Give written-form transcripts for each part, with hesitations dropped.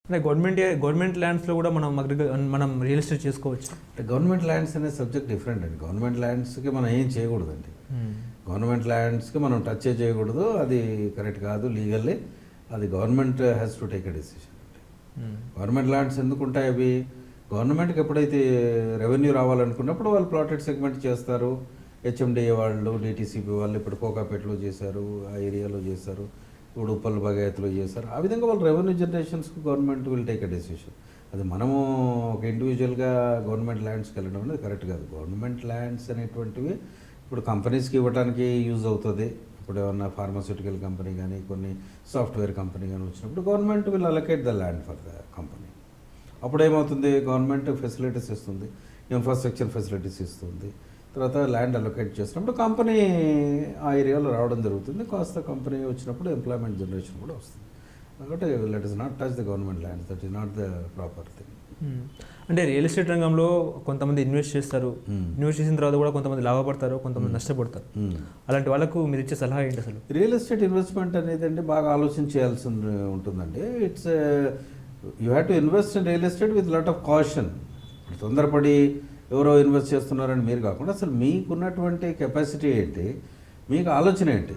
అంటే గవర్నమెంట్ ల్యాండ్స్లో కూడా మనం రియల్ ఎస్టేట్ చేసుకోవచ్చు. గవర్నమెంట్ ల్యాండ్స్ అనే సబ్జెక్ట్ డిఫరెంట్ అండి. గవర్నమెంట్ ల్యాండ్స్కి మనం ఏం చేయకూడదండి. గవర్నమెంట్ ల్యాండ్స్కి మనం టచ్ చేయకూడదు, అది కరెక్ట్ కాదు లీగల్లీ. అది government has to take a decision అండి. గవర్నమెంట్ ల్యాండ్స్ ఎందుకు ఉంటాయి? అవి గవర్నమెంట్కి ఎప్పుడైతే రెవెన్యూ రావాలనుకున్నప్పుడు వాళ్ళు ప్లాటెడ్ సెగ్మెంట్ చేస్తారు. హెచ్ఎండిఏ వాళ్ళు, డిటీసీపీ వాళ్ళు ఇప్పుడు కోకాపేటలో చేశారు, ఆ ఏరియాలో చేశారు, ఇప్పుడు ఉప్పల్ బగాయత్లో చేశారు. ఆ విధంగా వాళ్ళు రెవెన్యూ జనరేషన్స్కి government will take a decision. అది మనము ఒక ఇండివిజువల్గా గవర్నమెంట్ ల్యాండ్స్కి వెళ్ళడం అనేది కరెక్ట్ కాదు. గవర్నమెంట్ ల్యాండ్స్ అనేటువంటివి ఇప్పుడు కంపెనీస్కి ఇవ్వడానికి యూజ్ అవుతుంది. ఇప్పుడు ఏమన్నా ఫార్మాస్యూటికల్ కంపెనీ కానీ కొన్ని సాఫ్ట్వేర్ కంపెనీ కానీ వచ్చినప్పుడు government will allocate the land for the company. అప్పుడు ఏమవుతుంది, గవర్నమెంట్ ఫెసిలిటీస్ ఇస్తుంది, ఇన్ఫ్రాస్ట్రక్చర్ ఫెసిలిటీస్ ఇస్తుంది. తర్వాత ల్యాండ్ అలొకేట్ చేసినప్పుడు కంపెనీ ఆ ఏరియాలో రావడం జరుగుతుంది. కాస్త కంపెనీ వచ్చినప్పుడు ఎంప్లాయ్మెంట్ జనరేషన్ కూడా వస్తుంది. కాబట్టి let is not touch the government land, that is not the proper thing. అంటే రియల్ ఎస్టేట్ రంగంలో కొంతమంది ఇన్వెస్ట్ చేస్తారు, ఇన్వెస్ట్ చేసిన తర్వాత కూడా కొంతమంది లాభపడతారు, కొంతమంది నష్టపడతారు. అలాంటి వాళ్ళకు మీరు ఇచ్చే సలహా ఏంటి అసలు? రియల్ ఎస్టేట్ ఇన్వెస్ట్మెంట్ అనేది అండి బాగా ఆలోచించాల్సి ఉంటుందండి. It's you have to invest in real estate with lot of caution. తొందరపడి ఎవరో ఇన్వెస్ట్ చేస్తున్నారని మీరు కాకుండా అసలు మీకున్నటువంటి కెపాసిటీ ఏంటి, మీకు ఆలోచన ఏంటి,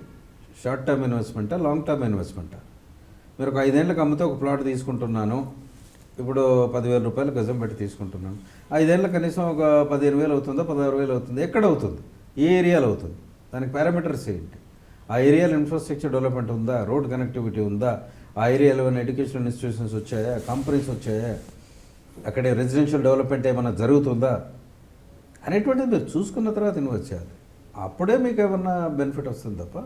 షార్ట్ టర్మ్ ఇన్వెస్ట్మెంటా, లాంగ్ టర్మ్ ఇన్వెస్ట్మెంటా? మీరు ఒక 5 ఏళ్ళకి అమ్మితే ఒక ప్లాట్ తీసుకుంటున్నాను, ఇప్పుడు 10,000 రూపాయలు గజం పెట్టి తీసుకుంటున్నాను. 5 ఏళ్ళ కనీసం ఒక 15,000 అవుతుందా, 16,000 అవుతుంది? ఎక్కడ అవుతుంది? ఏ ఏరియాలో అవుతుంది? దానికి పారామీటర్స్ ఏంటి? ఆ ఏరియాలో ఇన్ఫ్రాస్ట్రక్చర్ డెవలప్మెంట్ ఉందా, రోడ్ కనెక్టివిటీ ఉందా, ఆ ఏరియాలో ఏమైనా ఎడ్యుకేషనల్ ఇన్స్టిట్యూషన్స్ వచ్చాయా, కంపెనీస్ వచ్చాయా, అక్కడే రెసిడెన్షియల్ డెవలప్మెంట్ ఏమైనా జరుగుతుందా అనేటువంటిది మీరు చూసుకున్న తర్వాత ఇన్వెస్ట్ చేయాలి. అప్పుడే మీకు ఏమన్నా బెనిఫిట్ వస్తుంది తప్ప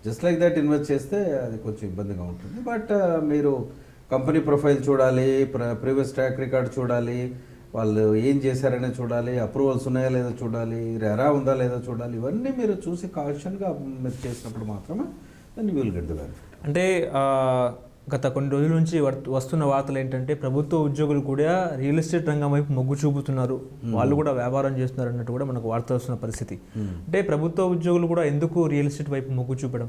జస్ట్ లైక్ దట్ ఇన్వెస్ట్ చేస్తే అది కొంచెం ఇబ్బందిగా ఉంటుంది. బట్ మీరు కంపెనీ ప్రొఫైల్ చూడాలి, ప్రీవియస్ ట్రాక్ రికార్డ్ చూడాలి, వాళ్ళు ఏం చేశారనే చూడాలి, అప్రూవల్స్ ఉన్నాయా లేదా చూడాలి, రెరా ఉందా లేదా చూడాలి. ఇవన్నీ మీరు చూసి కాషన్గా మీరు చేసినప్పుడు మాత్రమే దాన్ని విల్ గెట్ ది బెనిఫిట్. అంటే గత కొన్ని రోజుల నుంచి వస్తున్న వార్తలు ఏంటంటే ప్రభుత్వ ఉద్యోగులు కూడా రియల్ ఎస్టేట్ రంగం వైపు మొగ్గు చూపుతున్నారు, వాళ్ళు కూడా వ్యాపారం చేస్తున్నారు అన్నట్టు కూడా మనకు వార్త వస్తున్న పరిస్థితి. అంటే ప్రభుత్వ ఉద్యోగులు కూడా ఎందుకు రియల్ ఎస్టేట్ వైపు మొగ్గు చూపడం?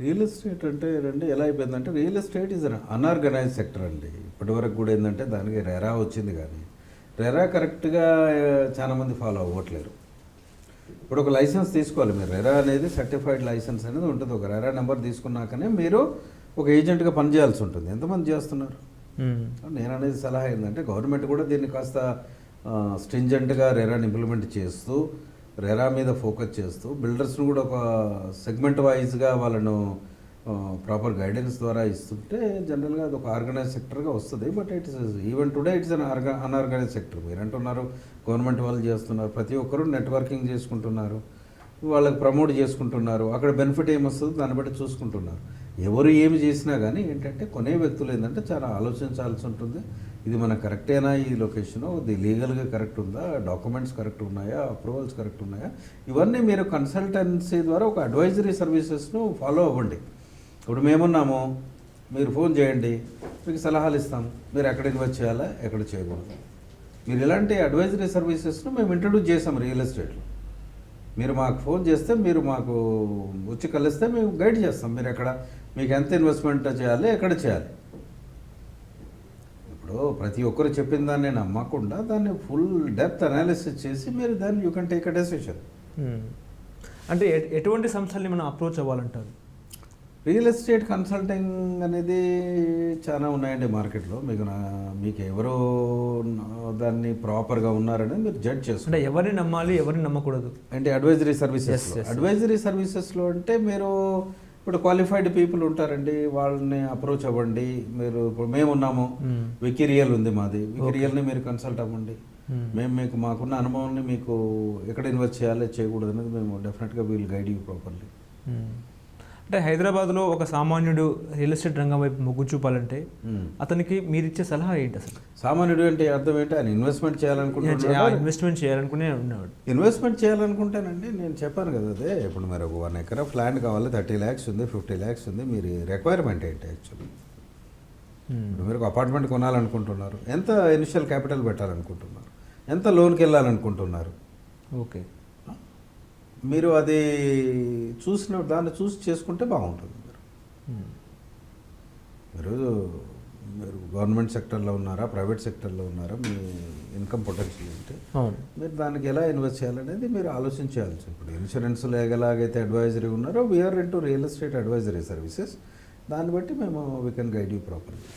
రియల్ ఎస్టేట్ అంటే రండి ఎలా అయిపోయిందంటే real estate is unorganised sector అండి. ఇప్పటివరకు కూడా ఏంటంటే దానికి రెరా వచ్చింది, కానీ రెరా కరెక్ట్గా చాలామంది ఫాలో అవ్వట్లేరు. ఇప్పుడు ఒక లైసెన్స్ తీసుకోవాలి మీరు, రెరా అనేది సర్టిఫైడ్ లైసెన్స్ అనేది ఉంటుంది. ఒక రెరా నెంబర్ తీసుకున్నాకనే మీరు ఒక ఏజెంట్గా పనిచేయాల్సి ఉంటుంది. ఎంతమంది చేస్తున్నారు? నేను అనేది సలహా ఏంటంటే గవర్నమెంట్ కూడా దీన్ని కాస్త స్ట్రింజెంట్గా రెరాని ఇంప్లిమెంట్ చేస్తూ, రెరా మీద ఫోకస్ చేస్తూ, బిల్డర్స్ను కూడా ఒక సెగ్మెంట్ వైజ్గా వాళ్ళను ప్రాపర్ గైడెన్స్ ద్వారా ఇస్తుంటే జనరల్గా అది ఒక ఆర్గనైజ్ సెక్టర్గా వస్తుంది. But it's even today it's unorganised sector. మీరు అంటున్నారు గవర్నమెంట్ వాళ్ళు చేస్తున్నారు, ప్రతి ఒక్కరూ నెట్వర్కింగ్ చేసుకుంటున్నారు, వాళ్ళకి ప్రమోట్ చేసుకుంటున్నారు, అక్కడ బెనిఫిట్ ఏమొస్తుందో దాన్ని బట్టి చూసుకుంటున్నారు. ఎవరు ఏమి చేసినా కానీ ఏంటంటే కొనే వ్యక్తులు ఏంటంటే చాలా ఆలోచించాల్సి ఉంటుంది. ఇది మనకు కరెక్టేనా, ఈ లొకేషను, ఇది లీగల్గా కరెక్ట్ ఉందా, డాక్యుమెంట్స్ కరెక్ట్ ఉన్నాయా, అప్రూవల్స్ కరెక్ట్ ఉన్నాయా, ఇవన్నీ మీరు కన్సల్టెన్సీ ద్వారా ఒక అడ్వైజరీ సర్వీసెస్ను ఫాలో అవ్వండి. ఇప్పుడు మేమున్నాము, మీరు ఫోన్ చేయండి, మీకు సలహాలు ఇస్తాం, మీరు ఎక్కడ ఇన్వెస్ట్ చేయాలా, ఎక్కడ చేయకూడదు. మీరు ఇలాంటి అడ్వైజరీ సర్వీసెస్ను మేము ఇంట్రడ్యూస్ చేసాం రియల్ ఎస్టేట్లో. మీరు మాకు ఫోన్ చేస్తే, మీరు మాకు వచ్చి కలిస్తే మేము గైడ్ చేస్తాం. మీరు ఎక్కడ, మీకు ఎంత ఇన్వెస్ట్మెంట్ చేయాలి, ఎక్కడ చేయాలి. ఇప్పుడు ప్రతి ఒక్కరు చెప్పిన దాన్ని నమ్మకుండా దాన్ని ఫుల్ డెప్త్ అనాలిసిస్ చేసి మీరు దాన్ని you can take a decision. అంటే ఎటువంటి సంస్థల్ని మనం అప్రోచ్ అవ్వాలంటారు? రియల్ ఎస్టేట్ కన్సల్టింగ్ అనేది చాలా ఉన్నాయండి మార్కెట్లో. మీకు ఎవరు దాన్ని ప్రాపర్గా ఉన్నారని మీరు జడ్జ్ చేస్తారు. అంటే ఎవరిని నమ్మాలి, ఎవరిని నమ్మకూడదు అంటే అడ్వైజరీ సర్వీసెస్లో అంటే మీరు ఇప్పుడు క్వాలిఫైడ్ పీపుల్ ఉంటారండి, వాళ్ళని అప్రోచ్ అవ్వండి. మీరు ఇప్పుడు మేమున్నాము, వికీరియల్ ఉంది మాది, వికీరియల్ని మీరు కన్సల్ట్ అవ్వండి. మేము మీకు మాకున్న అనుభవాన్ని మీకు ఎక్కడ ఇన్వెస్ట్ చేయాలి, చేయకూడదు అనేది మేము డెఫినెట్గా వీల్ గైడ్ యూ ప్రాపర్లీ. అంటే హైదరాబాద్లో ఒక సామాన్యుడు రియల్ ఎస్టేట్ రంగం వైపు మొగ్గు చూపాలంటే అతనికి మీరు ఇచ్చే సలహా ఏంటి అసలు? సామాన్యుడు అంటే అర్థం ఏంటి? ఆయన ఇన్వెస్ట్మెంట్ చేయాలనుకునే ఉన్నాడు. ఇన్వెస్ట్మెంట్ చేయాలనుకుంటేనండి నేను చెప్పాను కదా, అదే ఇప్పుడు మీరు ఒక 1 ఎకర్ ల్యాండ్ కావాలి, 30 lakhs ఉంది, 50 lakhs ఉంది. మీరు రిక్వైర్మెంట్ ఏంటి యాక్చువల్లీ? ఇప్పుడు మీరు ఒక అపార్ట్మెంట్ కొనాలనుకుంటున్నారు, ఎంత ఇనిషియల్ క్యాపిటల్ పెట్టాలనుకుంటున్నారు, ఎంత లోన్కి వెళ్ళాలనుకుంటున్నారు? ఓకే, మీరు అది దాన్ని చూసి చేసుకుంటే బాగుంటుంది. మీరు మీరు గవర్నమెంట్ సెక్టర్లో ఉన్నారా, ప్రైవేట్ సెక్టర్లో ఉన్నారా, మీ ఇన్కమ్ పొటెన్షియల్ ఏంటి, అవును. మీరు దానికి ఎలా ఇన్వెస్ట్ చేయాలనేది మీరు ఆలోచించాల్సి. ఇప్పుడు ఇన్సూరెన్స్ ఎలాగైతే అడ్వైజరీ ఉన్నారో we're into real estate advisory services. దాన్ని బట్టి మేము we can guide you properly.